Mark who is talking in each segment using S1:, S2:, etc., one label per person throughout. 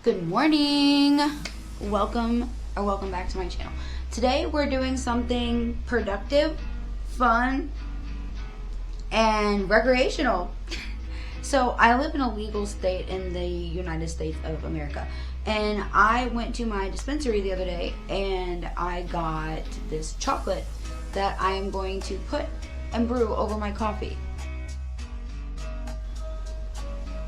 S1: Good morning. Welcome back to my channel. Today we're doing something productive, fun, and recreational. So I live in a legal state in the United States of America, and I went to my dispensary the other day and I got this chocolate that I am going to put and brew over my coffee.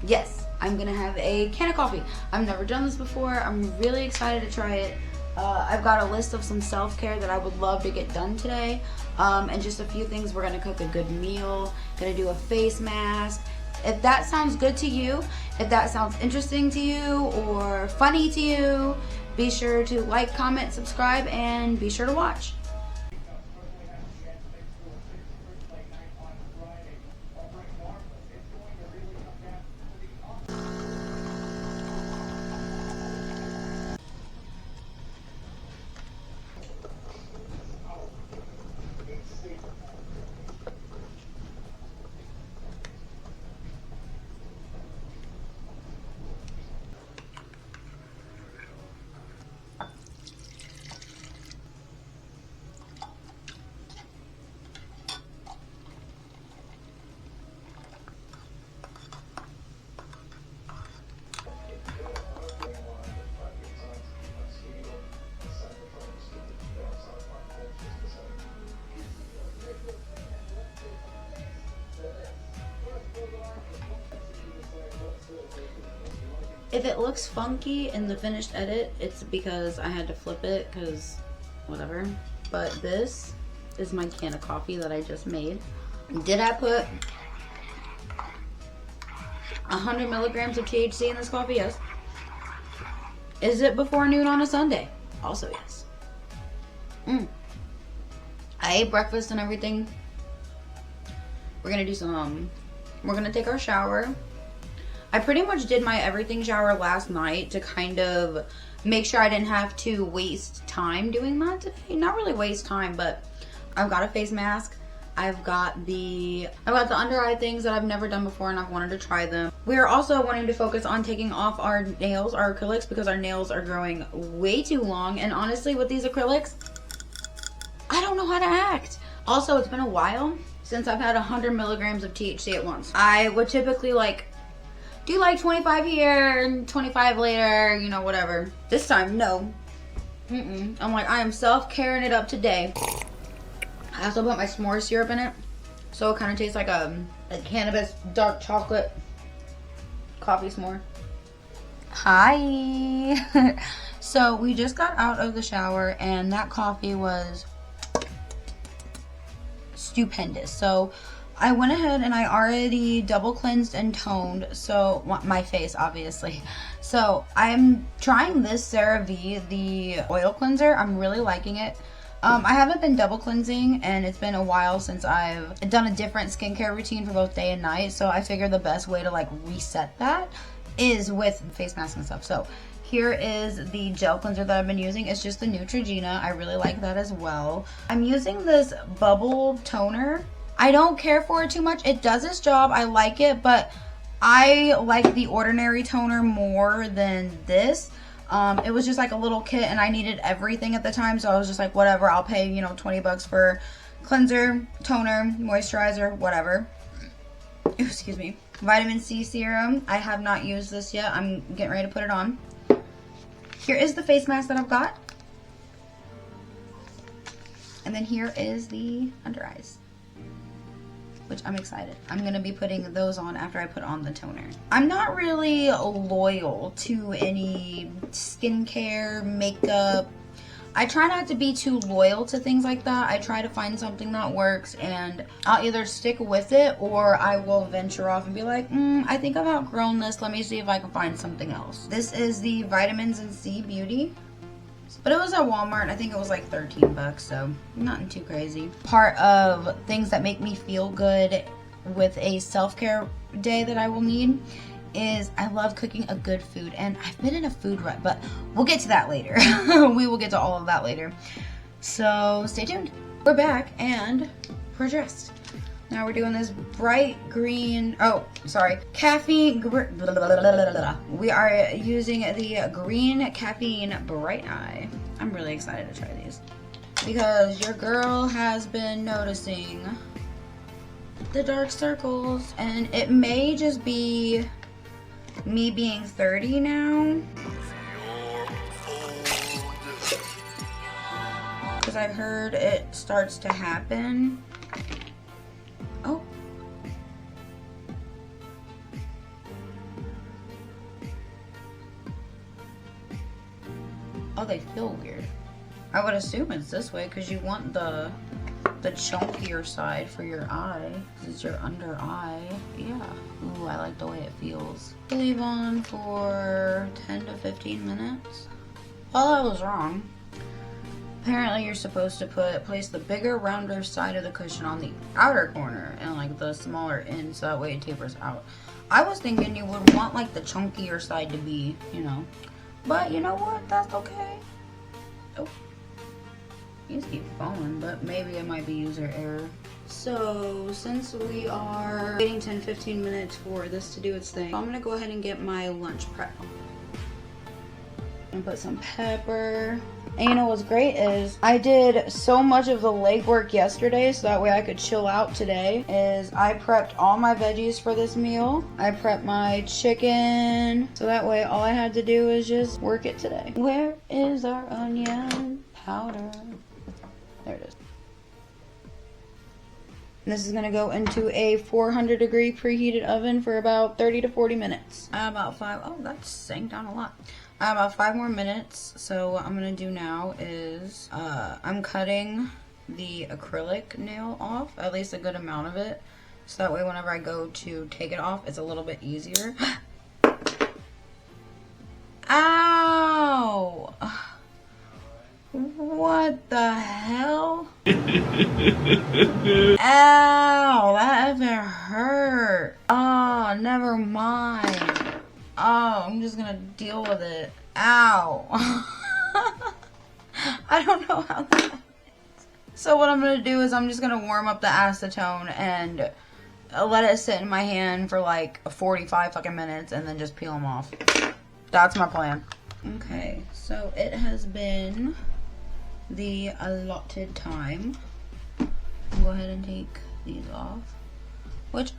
S1: Yes, I'm gonna have a can of coffee. I've never done this before. I'm really excited to try it. I've got a list of some self-care that I would love to get done today, and just a few things. We're gonna cook a good meal, gonna do a face mask. If that sounds good to you, if that sounds interesting to you or funny to you, be sure to like, comment, subscribe, and be sure to watch. If it looks funky in the finished edit, it's because I had to flip it, because whatever. But this is my can of coffee that I just made. Did I put 100 milligrams of THC in this coffee? Yes. Is it before noon on a Sunday? Also yes. I ate breakfast and everything. We're gonna do some, we're gonna take our shower. I pretty much did my everything shower last night to kind of make sure I didn't have to waste time doing that today. Not really waste time, but I've got a face mask. I've got the under eye things that I've never done before and I've wanted to try them. We are also wanting to focus on taking off our nails, our acrylics, because our nails are growing way too long. And honestly, with these acrylics, I don't know how to act. Also, it's been a while since I've had 100 milligrams of THC at once. I would typically do like 25 here and 25 later, you know, whatever. This time, no. I'm like, I am self-caring it up today. I also put my s'more syrup in it, so it kind of tastes like a cannabis dark chocolate coffee s'more. Hi. So we just got out of the shower and that coffee was stupendous. So I went ahead and I already double cleansed and toned, so my face obviously. So I'm trying this CeraVe, the oil cleanser. I'm really liking it. I haven't been double cleansing and it's been a while since I've done a different skincare routine for both day and night, so I figured the best way to like reset that is with face masks and stuff. So here is the gel cleanser that I've been using. It's just the Neutrogena. I really like that as well. I'm using this bubble toner. I don't care for it too much. It does its job. I like it, but I like the ordinary toner more than this. It was just like a little kit and I needed everything at the time, so I was just like, whatever, I'll pay, you know, 20 bucks for cleanser, toner, moisturizer, whatever. Excuse me. Vitamin C serum. I have not used this yet. I'm getting ready to put it on. Here is the face mask that I've got. And then here is the under eyes, which I'm excited. I'm gonna be putting those on after I put on the toner. I'm not really loyal to any skincare, makeup. I try not to be too loyal to things like that. I try to find something that works and I'll either stick with it or I will venture off and be like, I think I've outgrown this. Let me see if I can find something else. This is the Vitamins and C Beauty. But it was at Walmart. I think it was like 13 bucks, so nothing too crazy. Part of things that make me feel good with a self-care day that I will need is I love cooking a good food. And I've been in a food rut, but we'll get to that later. We will get to all of that later. So stay tuned. We're back and we're dressed. Now we're doing this bright green, oh, sorry, caffeine, we are using the green caffeine bright eye. I'm really excited to try these because your girl has been noticing the dark circles, and it may just be me being 30 now, because I've heard it starts to happen. Oh. Oh, they feel weird. I would assume it's this way because you want the chunkier side for your eye. This is your under eye. Yeah. Ooh, I like the way it feels. Leave on for 10 to 15 minutes. Well, I was wrong. Apparently you're supposed to place the bigger, rounder side of the cushion on the outer corner and like the smaller end so that way it tapers out. I was thinking you would want like the chunkier side to be, you know. But you know what? That's okay. Oh. These keep falling, but maybe it might be user error. So since we are waiting 10-15 minutes for this to do its thing, I'm gonna go ahead and get my lunch prep. And put some pepper. And you know what's great is I did so much of the legwork yesterday so that way I could chill out today. Is I prepped all my veggies for this meal. I prepped my chicken so that way all I had to do is just work it today. Where is our onion powder? There it is. And this is gonna go into a 400-degree preheated oven for about 30 to 40 minutes. About 5, oh, that sank down a lot. About 5 more minutes. So what I'm gonna do now is I'm cutting the acrylic nail off, at least a good amount of it, so that way whenever I go to take it off, it's a little bit easier. Ow! What the hell? Ow! That even hurt. Oh, never mind. Oh, I'm just gonna deal with it. Ow. I don't know how that happens. So what I'm gonna do is I'm just gonna warm up the acetone and let it sit in my hand for like 45 fucking minutes and then just peel them off. That's my plan. Okay, so it has been the allotted time. I'll go ahead and take these off. Which,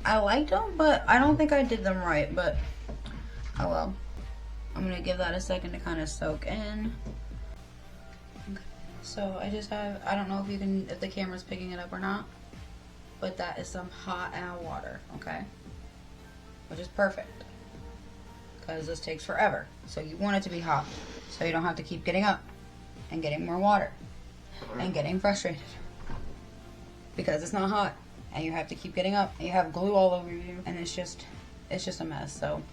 S1: I liked them, but I don't think I did them right, but oh well. I'm gonna give that a second to kind of soak in. Okay. So I just have, I don't know if the camera's picking it up or not, but that is some hot water, okay? Which is perfect, because this takes forever. So you want it to be hot, so you don't have to keep getting up and getting more water and getting frustrated because it's not hot and you have to keep getting up and you have glue all over you and it's just a mess. So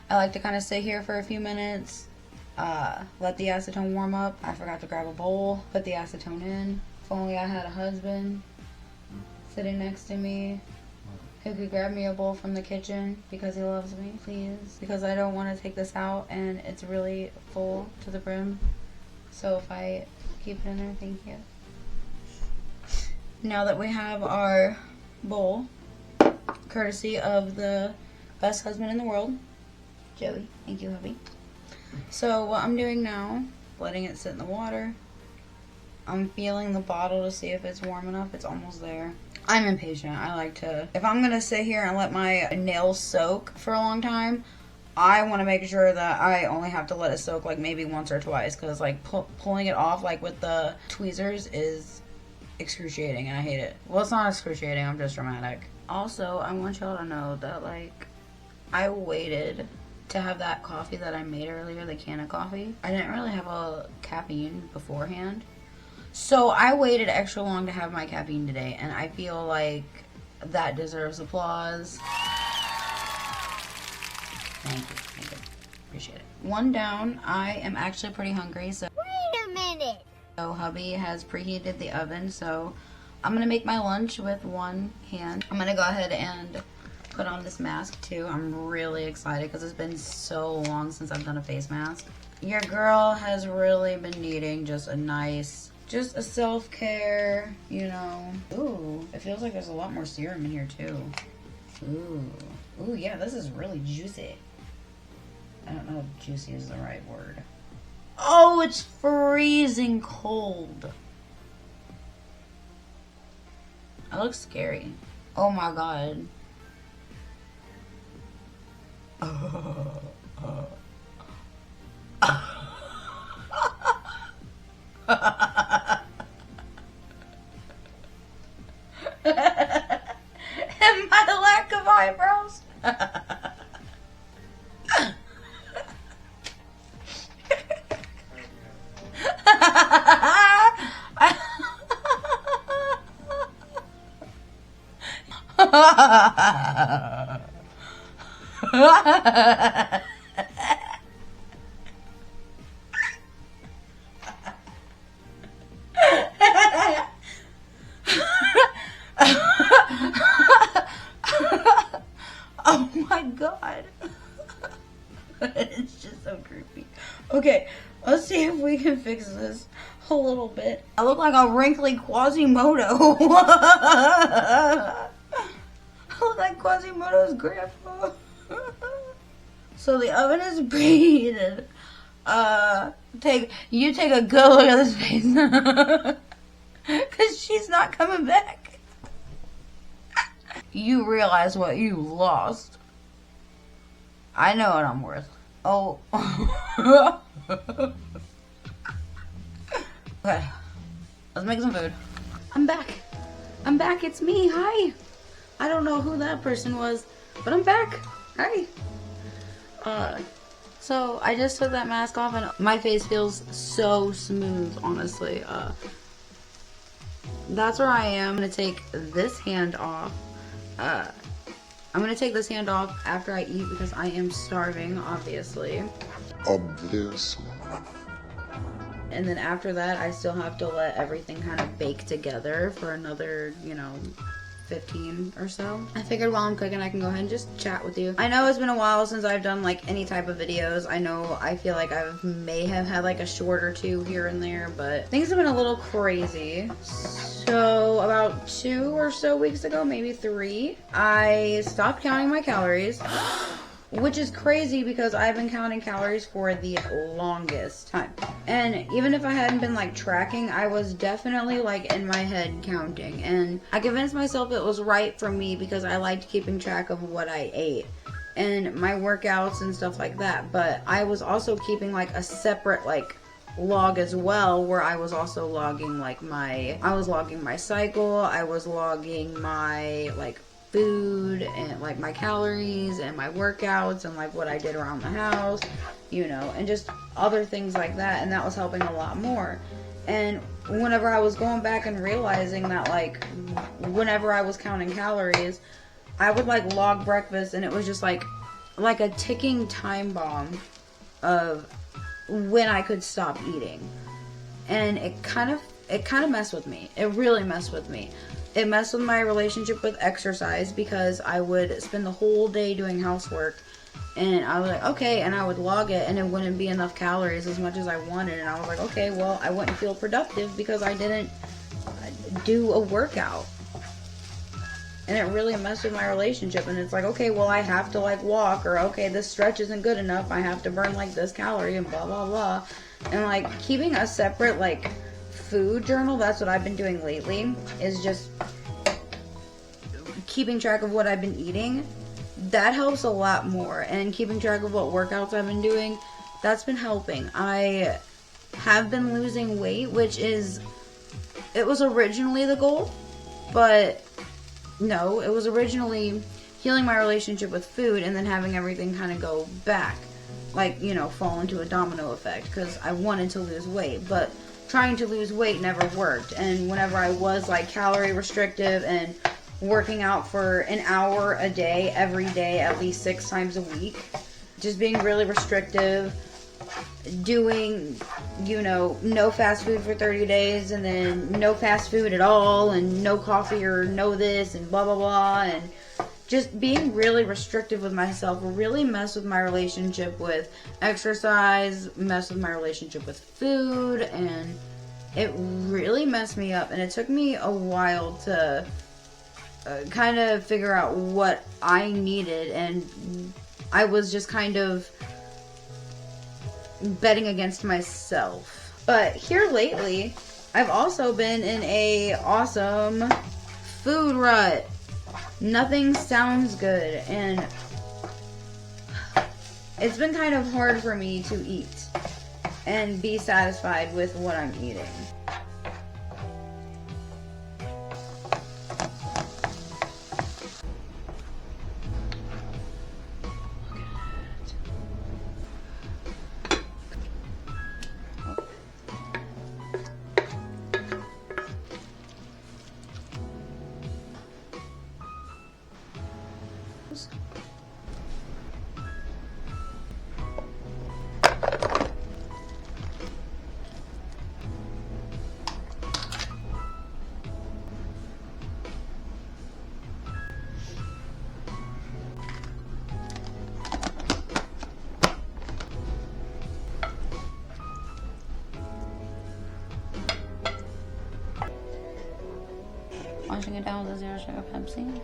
S1: I like to kind of sit here for a few minutes, let the acetone warm up. I forgot to grab a bowl, put the acetone in. If only I had a husband sitting next to me who could grab me a bowl from the kitchen because he loves me, please. Because I don't want to take this out and it's really full to the brim. So if I keep it in there, thank you. Now that we have our bowl, courtesy of the best husband in the world, Joey. Thank you, hubby. So what I'm doing now, letting it sit in the water. I'm feeling the bottle to see if it's warm enough. It's almost there. I'm impatient. I like to, if I'm gonna sit here and let my nails soak for a long time, I want to make sure that I only have to let it soak like maybe once or twice, because like pulling it off like with the tweezers is excruciating and I hate it. Well, it's not excruciating, I'm just dramatic. Also, I want y'all to know that like I waited to have that coffee that I made earlier, the cannaB1s coffee. I didn't really have a caffeine beforehand, so I waited extra long to have my caffeine today, and I feel like that deserves applause. Thank you. Appreciate it. One down. I am actually pretty hungry, so
S2: Wait a minute.
S1: So hubby has preheated the oven, so I'm gonna make my lunch with one hand. I'm gonna go ahead and put on this mask too. I'm really excited because it's been so long since I've done a face mask. Your girl has really been needing just a nice Just a self-care, you know. Ooh, it feels like there's a lot more serum in here too. Ooh. Ooh, yeah, this is really juicy. I don't know if juicy is the right word. Oh, it's freezing cold. That looks scary. Oh my god. And my lack of eyebrows. Oh my god. It's just so creepy. Okay, let's see if we can fix this a little bit. I look like a wrinkly Quasimodo. I look like Quasimodo's grandpa. So the oven is preheated. Take a good look at this face. Cause she's not coming back. You realize what you lost. I know what I'm worth. Oh. Okay. Let's make some food. I'm back. I'm back. It's me. Hi. I don't know who that person was, but I'm back. Hi. So I just took that mask off and my face feels so smooth, honestly. That's where I am. I'm gonna take this hand off. I'm gonna take this hand off after I eat because I am starving, obviously.
S2: Obviously.
S1: And then after that, I still have to let everything kind of bake together for another, 15 or so. I figured while I'm cooking, I can go ahead and just chat with you. I know it's been a while since I've done like any type of videos. I feel like I may have had like a short or two here and there, but things have been a little crazy. So about 2 or so weeks ago, maybe 3, I stopped counting my calories. Which is crazy because I've been counting calories for the longest time. And even if I hadn't been like tracking, I was definitely like in my head counting. And I convinced myself it was right for me because I liked keeping track of what I ate and my workouts and stuff like that. But I was also keeping like a separate like log as well, where I was also logging like I was logging my cycle, I was logging my like food and like my calories and my workouts and like what I did around the house, and just other things like that, and that was helping a lot more. And whenever I was going back and realizing that like whenever I was counting calories, I would like log breakfast and it was just like a ticking time bomb of when I could stop eating. And it kind of messed with me. It really messed with me. It messed with my relationship with exercise because I would spend the whole day doing housework and I was like, okay, and I would log it and it wouldn't be enough calories as much as I wanted, and I was like, okay, well, I wouldn't feel productive because I didn't do a workout. And it really messed with my relationship, and it's like, okay, well, I have to like walk, or okay, this stretch isn't good enough, I have to burn like this calorie and blah blah blah. And like keeping a separate like food journal, that's what I've been doing lately, is just keeping track of what I've been eating. That helps a lot more, and keeping track of what workouts I've been doing, that's been helping. I have been losing weight, which it was originally the goal, but no, it was originally healing my relationship with food and then having everything kind of go back, like, fall into a domino effect, because I wanted to lose weight, but trying to lose weight never worked. And whenever I was like calorie restrictive and working out for an hour a day, every day, at least 6 times a week, just being really restrictive, doing, no fast food for 30 days and then no fast food at all and no coffee or no this and blah, blah, blah, and just being really restrictive with myself really messed with my relationship with exercise, messed with my relationship with food, and it really messed me up, and it took me a while to kind of figure out what I needed, and I was just kind of betting against myself. But here lately, I've also been in a awesome food rut. Nothing sounds good, and it's been kind of hard for me to eat and be satisfied with what I'm eating. Washing it down with a 0 sugar Pepsi.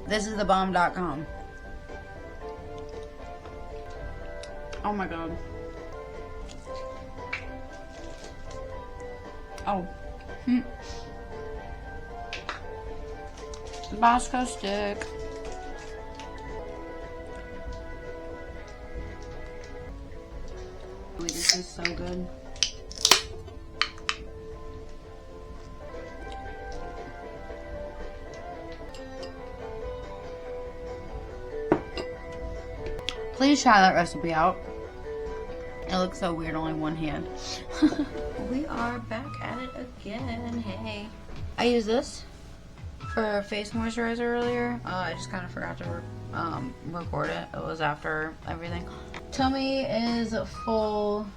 S1: This is thebomb.com. Oh my god. Oh. Tabasco stick. This is so good. Please try that recipe out. It looks so weird, only one hand. We are back at it again. Hey. I used this for face moisturizer earlier. I just kind of forgot to record it. It was after everything. Tummy is full.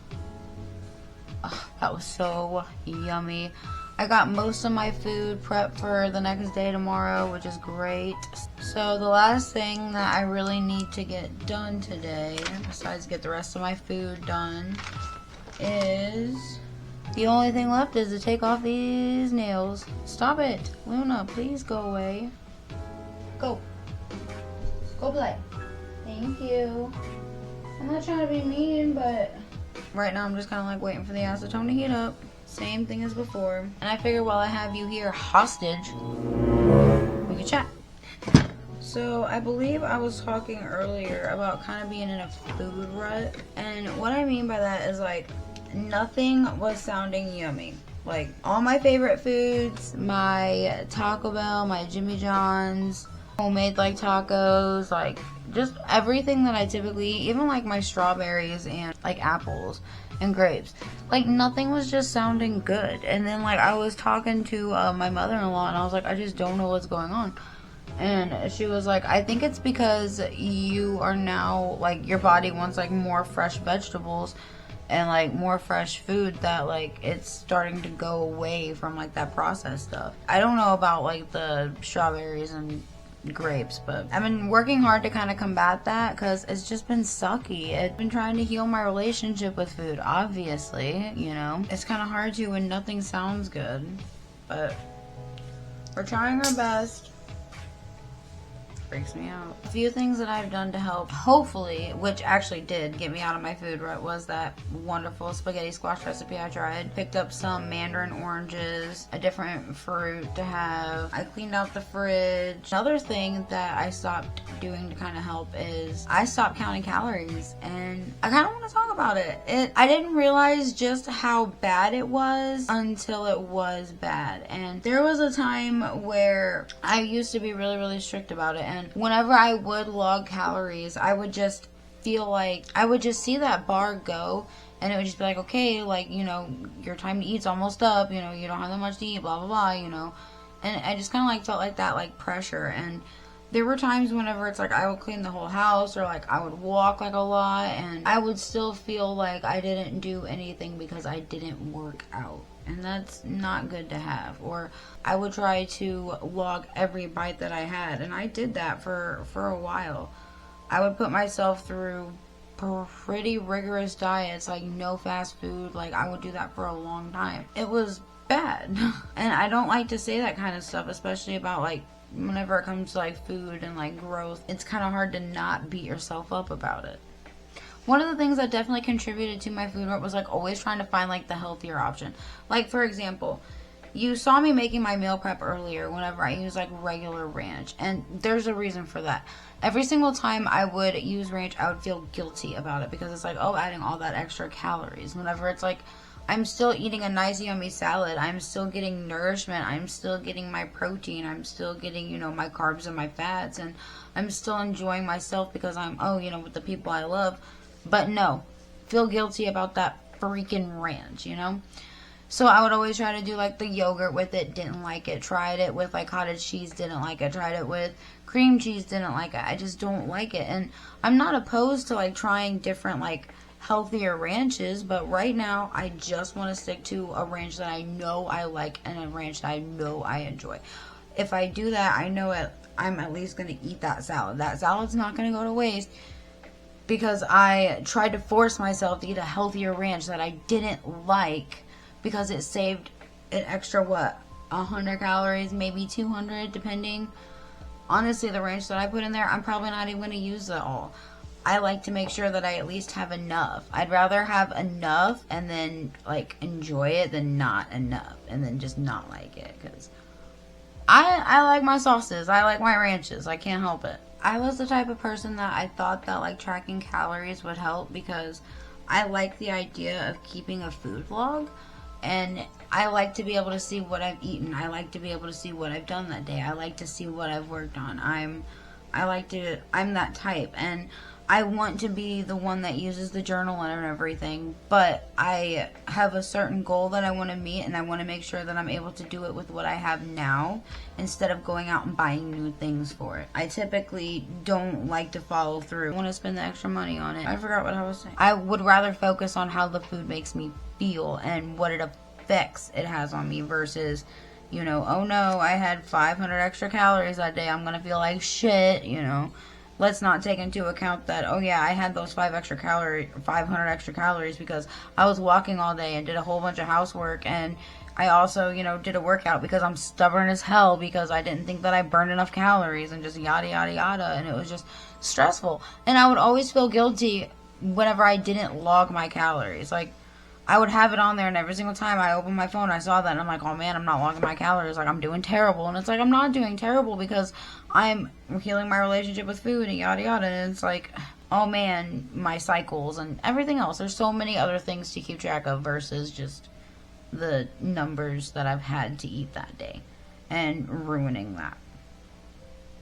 S1: Oh, that was so yummy. I got most of my food prepped for the next day tomorrow, which is great. So the last thing that I really need to get done today, besides get the rest of my food done, is the only thing left is to take off these nails. Stop it, Luna, please go away. Go. Go play. Thank you. I'm not trying to be mean, but right now I'm just kind of like waiting for the acetone to heat up. Same thing as before. And I figure while I have you here hostage, we can chat. So I believe I was talking earlier about kind of being in a food rut. And what I mean by that is like nothing was sounding yummy. Like all my favorite foods, my Taco Bell, my Jimmy John's, homemade like tacos, like just everything that I typically eat, even like my strawberries and like apples and grapes, like nothing was just sounding good. And then like I was talking to my mother-in-law and I was like, I just don't know what's going on. And she was like, I think it's because you are now like your body wants like more fresh vegetables and like more fresh food, that like it's starting to go away from like that processed stuff. I don't know about like the strawberries and grapes, but I've been working hard to kind of combat that because it's just been sucky. I've been trying to heal my relationship with food, obviously, you know. It's kind of hard to when nothing sounds good, but we're trying our best. Freaks me out. A few things that I've done to help, hopefully, which actually did get me out of my food rut, was that wonderful spaghetti squash recipe I tried. Picked up some mandarin oranges, a different fruit to have. I cleaned out the fridge. Another thing that I stopped doing to kind of help is I stopped counting calories, and I kind of want to talk about it. I didn't realize just how bad it was until it was bad. And there was a time where I used to be really, really strict about it, and whenever I would log calories, I would just feel like I would just see that bar go, and it would just be like, okay, like, you know, your time to eat's almost up, you know, you don't have that much to eat, blah blah blah, you know. And I just kind of like felt like that like pressure. And there were times whenever it's like I would clean the whole house, or like I would walk like a lot, and I would still feel like I didn't do anything because I didn't work out. and that's not good to have. Or I would try to log every bite that I had, and I did that for a while. I would put myself through pretty rigorous diets, like no fast food. Like, I would do that for a long time. It was bad. And I don't like to say that kind of stuff, especially about, like, whenever it comes to, like, food and, like, growth. It's kind of hard to not beat yourself up about it. One of the things that definitely contributed to my food rut was, like, always trying to find, like, the healthier option. Like, for example, you saw me making my meal prep earlier whenever I use, like, regular ranch. And there's a reason for that. Every single time I would use ranch, I would feel guilty about it, because it's like, oh, adding all that extra calories. Whenever it's like, I'm still eating a nice yummy salad, I'm still getting nourishment, I'm still getting my protein, I'm still getting, you know, my carbs and my fats, and I'm still enjoying myself because I'm, oh, you know, with the people I love. But no, feel guilty about that freaking ranch, you know? So I would always try to do, like, the yogurt with it, didn't like it. Tried it with, like, cottage cheese, didn't like it. Tried it with cream cheese, didn't like it. I just don't like it. And I'm not opposed to, like, trying different, like, healthier ranches, but right now I just want to stick to a ranch that I know I like and a ranch that I know I enjoy. If I do that, I know I'm at least going to eat that salad. That salad's not going to go to waste, because I tried to force myself to eat a healthier ranch that I didn't like, because it saved an extra, 100 calories, maybe 200, depending. Honestly, the ranch that I put in there, I'm probably not even going to use it all. I like to make sure that I at least have enough. I'd rather have enough and then, like, enjoy it than not enough and then just not like it, because I like my sauces. I like my ranches. I can't help it. I was the type of person that I thought that, like, tracking calories would help, because I like the idea of keeping a food log. And I like to be able to see what I've eaten. I like to be able to see what I've done that day. I like to see what I've worked on. I'm that type. And I want to be the one that uses the journal and everything. But I have a certain goal that I want to meet, and I want to make sure that I'm able to do it with what I have now, instead of going out and buying new things for it. I typically don't like to follow through. I want to spend the extra money on it. I forgot what I was saying. I would rather focus on how the food makes me feel and what it effects it has on me, versus, you know, oh no, I had 500 extra calories that day, I'm gonna feel like shit, you know. Let's not take into account that, oh yeah, I had those 500 extra calories because I was walking all day and did a whole bunch of housework, and I also, you know, did a workout because I'm stubborn as hell, because I didn't think that I burned enough calories, and just yada yada yada, and it was just stressful. And I would always feel guilty whenever I didn't log my calories. Like, I would have it on there, and every single time I opened my phone, I saw that, and I'm like, oh man, I'm not logging my calories. Like, I'm doing terrible. And it's like, I'm not doing terrible, because I'm healing my relationship with food and yada yada. And it's like, oh man, my cycles and everything else. There's so many other things to keep track of versus just the numbers that I've had to eat that day and ruining that.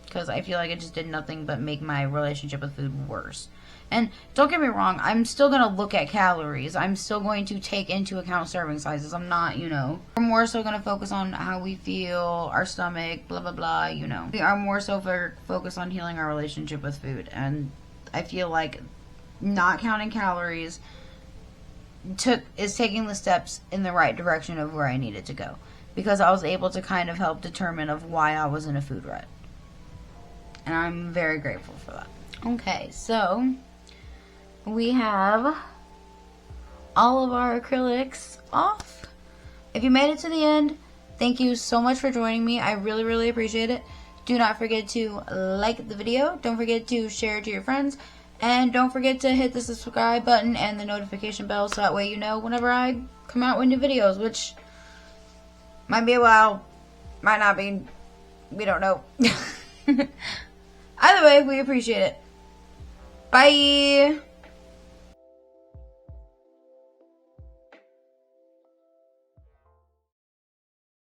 S1: Because I feel like it just did nothing but make my relationship with food worse. And don't get me wrong, I'm still going to look at calories. I'm still going to take into account serving sizes. I'm not, you know. We're more so going to focus on how we feel, our stomach, blah, blah, blah, you know. We are more so focused on healing our relationship with food. And I feel like not counting calories is taking the steps in the right direction of where I needed to go. Because I was able to kind of help determine of why I was in a food rut. And I'm very grateful for that. Okay, so we have all of our acrylics off. If you made it to the end, thank you so much for joining me. I really, really appreciate it. Do not forget to like the video. Don't forget to share it to your friends. And don't forget to hit the subscribe button and the notification bell, so that way you know whenever I come out with new videos, which might be a while, might not be, we don't know. Either way, we appreciate it. Bye!